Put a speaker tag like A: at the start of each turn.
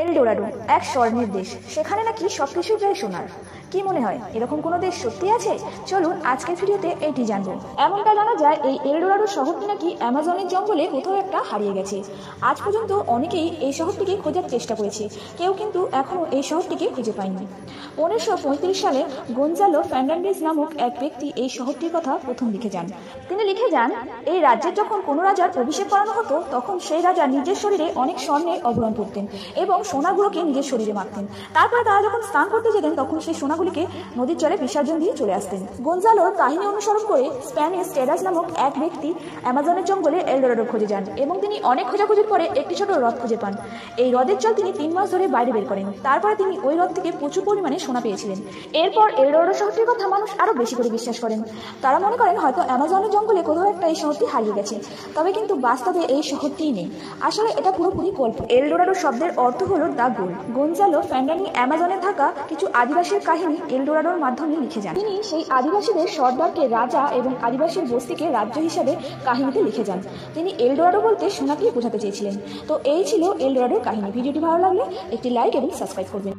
A: Eldorado এক স্বর্ণের দেশ, সেখানে নাকি সবকিছু প্রায় সোনার। কি মনে হয় এরকম কোনো দেশ সত্যি আছে? চলুন আজকের ভিডিওতে এটি জানবো। এমনটা জানা যায় এই এলডোরাডো শহরটি নাকি অ্যামাজনের জঙ্গলে কোথাও একটা হারিয়ে গেছে। আজ পর্যন্ত অনেকেই এই শহরটিকে খোঁজার চেষ্টা করেছে, কেউ কিন্তু এখনো এই শহরটিকে খুঁজে পায়নি। 1935 সালে গঞ্জালো ফার্নান্ডেজ নামক এক ব্যক্তি এই শহরটির কথা প্রথম লিখে যান। তিনি লিখে যান, এই রাজ্যের যখন কোনো রাজার অভিষেক করানো হতো তখন সেই রাজা নিজের শরীরে অনেক স্বর্ণের আভরণ পরতেন এবং সোনাগুলোকে নিজের শরীরে মাখতেন। তারপরে তারা যখন স্নান করতে যেতেন তখন সেই সোনাগুলিকে নদীর জলে বিসর্জন দিয়ে চলে আসতেন। গঞ্জালোর কাহিনী অনুসরণ করে স্প্যানিশ টেরাস নামক এক ব্যক্তি অ্যামাজনের জঙ্গলে এলডোরাডো খুঁজে যান এবং তিনি অনেক খোঁজাখুঁজির পরে একটি ছোট হ্রদ খুঁজে পান। এই হ্রদের জল তিনি 3 মাস ধরে বাইরে বের করেন। তারপরে তিনি ওই হ্রদ থেকে প্রচুর পরিমাণে সোনা পেয়েছিলেন। এরপর এলডোরাডো শহরটির কথা মানুষ আরো বেশি করে বিশ্বাস করেন। তারা মনে করেন হয়তো অ্যামাজনের জঙ্গলে কোথাও একটা এই শহরটি হারিয়ে গেছে, তবে কিন্তু বাস্তবে এই শহরটিই নেই। আসলে এটা পুরোপুরি গল্প। এলডোরাডো শব্দের অর্থ হলো দা গোল। গঞ্জালো ফার্নান্ডেজ অ্যামাজনে থাকা কিছু আদিবাসীর কাহিনী এলডোরাডোর মাধ্যমে লিখে যান। তিনি সেই আদিবাসীদের সর্দারকে রাজা এবং আদিবাসীর বস্তিকে রাজ্য হিসাবে কাহিনীতে লিখে যান। তিনি এলডোরাডো বলতে সোনাকেই বোঝাতে চেয়েছিলেন। তো এই ছিল এলডোরাডোর কাহিনী। ভিডিওটি ভালো লাগলে একটি লাইক এবং সাবস্ক্রাইব করবেন।